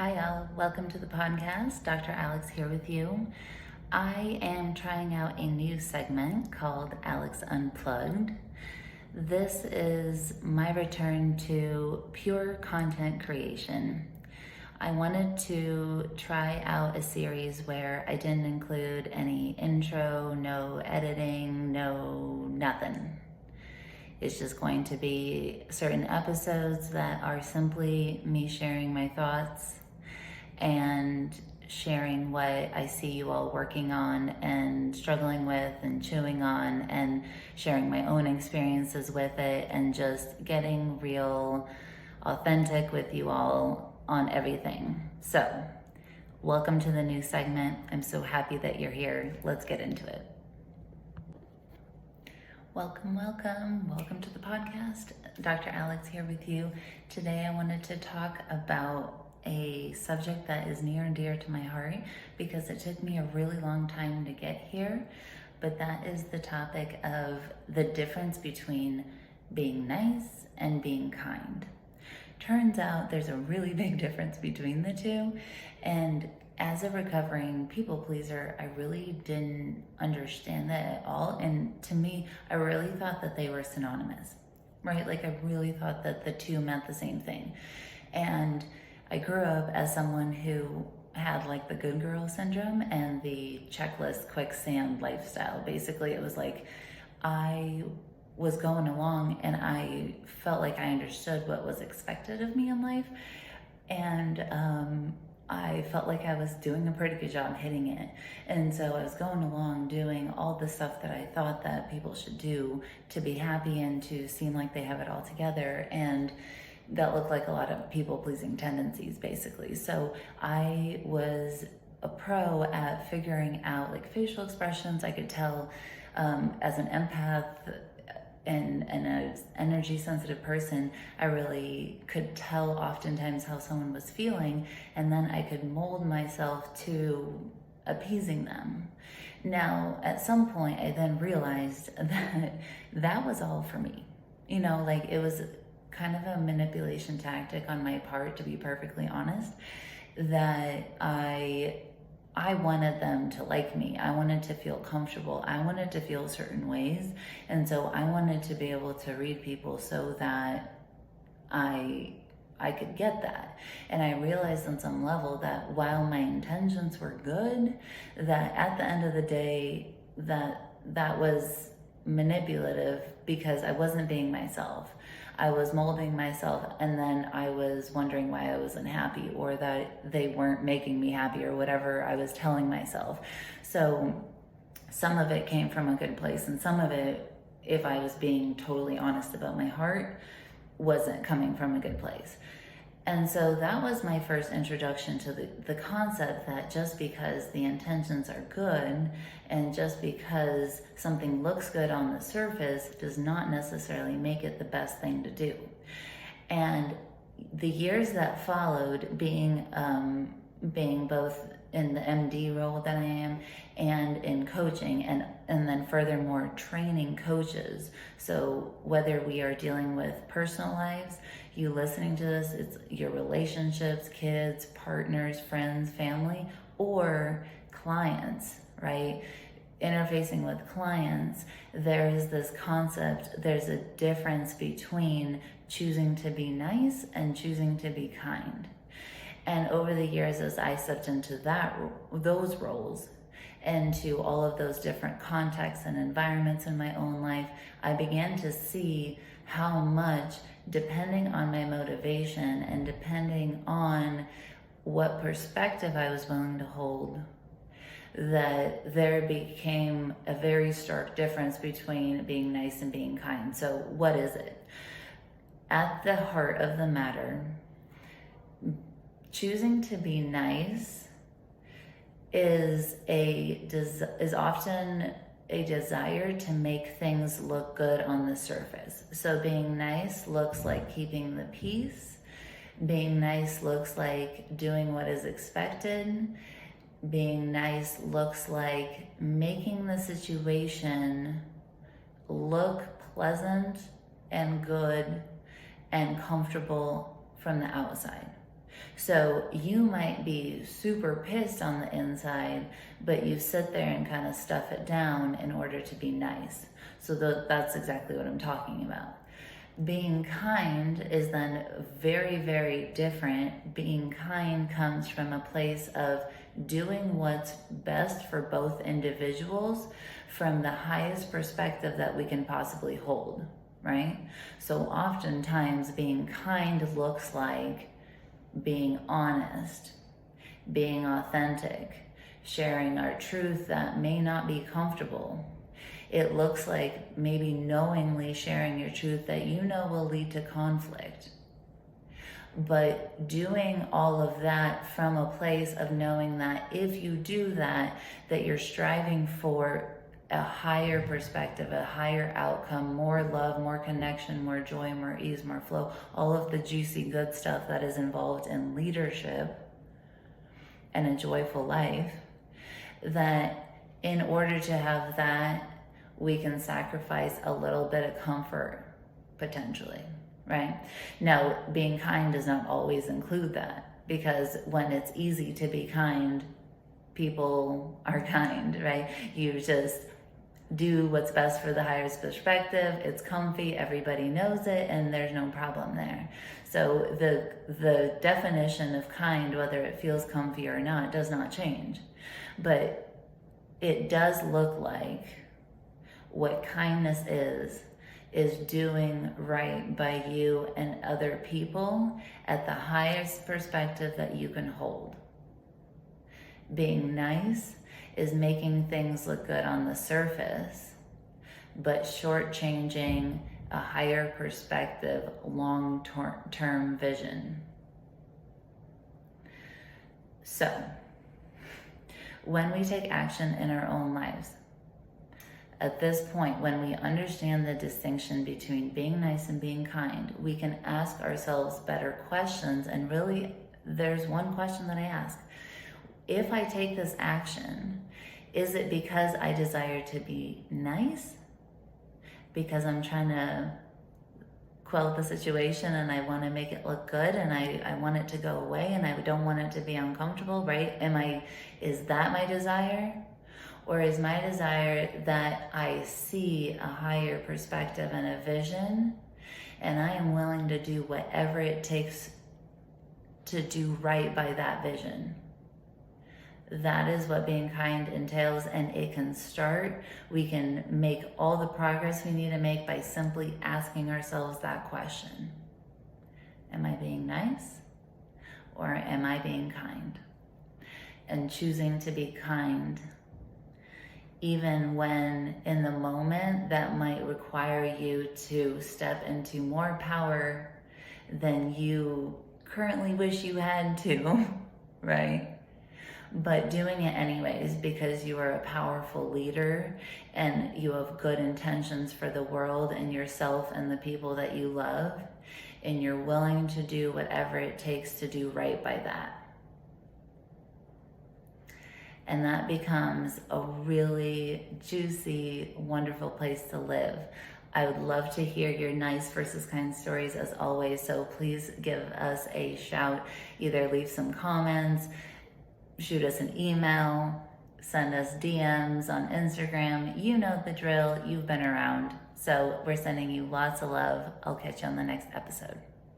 Hi, all. Welcome to the podcast. Dr. Alex here with you. I am trying out a new segment called Alex Unplugged. This is my return to pure content creation. I wanted to try out a series where I didn't include any intro, no editing, no nothing. It's just going to be certain episodes that are simply me sharing my thoughts and sharing what I see you all working on and struggling with and chewing on, and sharing my own experiences with it, and just getting real authentic with you all on everything. So, welcome to the new segment. I'm so happy that you're here. Let's get into it. Welcome to the podcast. Dr. Alex here with you. Today I wanted to talk about a subject that is near and dear to my heart because it took me a really long time to get here, but that is the topic of the difference between being nice and being kind. Turns out there's a really big difference between the two, and as a recovering people pleaser, I really didn't understand that at all. And to me, I really thought that they were synonymous, right? Like I really thought that the two meant the same thing. And I grew up as someone who had like the good girl syndrome and the checklist quicksand lifestyle. Basically, it was like I was going along and I felt like I understood what was expected of me in life. And I felt like I was doing a pretty good job hitting it. And so I was going along doing all the stuff that I thought that people should do to be happy and to seem like they have it all together. And that looked like a lot of people-pleasing tendencies, basically. So I was a pro at figuring out like facial expressions. I could tell as an empath and an energy sensitive person, I really could tell oftentimes how someone was feeling, and then I could mold myself to appeasing them. Now, at some point, I then realized that that was all for me. You know, like it was kind of a manipulation tactic on my part, to be perfectly honest, that I wanted them to like me. I wanted to feel comfortable. I wanted to feel certain ways. And so I wanted to be able to read people so that I could get that. And I realized on some level that while my intentions were good, that at the end of the day, that was manipulative because I wasn't being myself. I was molding myself, and then I was wondering why I was unhappy, or that they weren't making me happy, or whatever I was telling myself. So some of it came from a good place, and some of it, if I was being totally honest about my heart, wasn't coming from a good place. And so that was my first introduction to the concept that just because the intentions are good and just because something looks good on the surface does not necessarily make it the best thing to do. And the years that followed, being both in the MD role that I am and in coaching, and then furthermore training coaches. So whether we are dealing with personal lives, you listening to this, it's your relationships, kids, partners, friends, family, or clients, right? Interfacing with clients, there is this concept, there's a difference between choosing to be nice and choosing to be kind. And over the years, as I stepped into those roles, and to all of those different contexts and environments in my own life, I began to see how much, depending on my motivation and depending on what perspective I was willing to hold, that there became a very stark difference between being nice and being kind. So what is it? At the heart of the matter, choosing to be nice is often a desire to make things look good on the surface. So being nice looks like keeping the peace. Being nice looks like doing what is expected. Being nice looks like making the situation look pleasant and good and comfortable from the outside. So you might be super pissed on the inside, but you sit there and kind of stuff it down in order to be nice. So that's exactly what I'm talking about. Being kind is then very, very different. Being kind comes from a place of doing what's best for both individuals from the highest perspective that we can possibly hold, right? So oftentimes being kind looks like being honest, being authentic, sharing our truth that may not be comfortable. It looks like maybe knowingly sharing your truth that you know will lead to conflict. But doing all of that from a place of knowing that if you do that, that you're striving for a higher perspective, a higher outcome, more love, more connection, more joy, more ease, more flow, all of the juicy good stuff that is involved in leadership and a joyful life, that in order to have that, we can sacrifice a little bit of comfort, potentially, right? Now, being kind does not always include that, because when it's easy to be kind, people are kind, right? You just do what's best for the highest perspective. It's comfy, everybody knows it, and there's no problem there. So the definition of kind, whether it feels comfy or not, does not change. But it does look like what kindness is doing right by you and other people at the highest perspective that you can hold. Being nice is making things look good on the surface, but shortchanging a higher perspective, long-term vision. So, when we take action in our own lives, at this point, when we understand the distinction between being nice and being kind, we can ask ourselves better questions. And really, there's one question that I ask. If I take this action, is it because I desire to be nice? Because I'm trying to quell the situation and I want to make it look good and I want it to go away and I don't want it to be uncomfortable, right? Is that my desire? Or is my desire that I see a higher perspective and a vision, and I am willing to do whatever it takes to do right by that vision? That is what being kind entails, and it can start. We can make all the progress we need to make by simply asking ourselves that question. Am I being nice, or am I being kind? And choosing to be kind, even when in the moment that might require you to step into more power than you currently wish you had to, right? But doing it anyways because you are a powerful leader and you have good intentions for the world and yourself and the people that you love, and you're willing to do whatever it takes to do right by that. And that becomes a really juicy, wonderful place to live. I would love to hear your nice versus kind stories as always. So please give us a shout. Either leave some comments, shoot us an email, send us DMs on Instagram. You know the drill. You've been around. So we're sending you lots of love. I'll catch you on the next episode.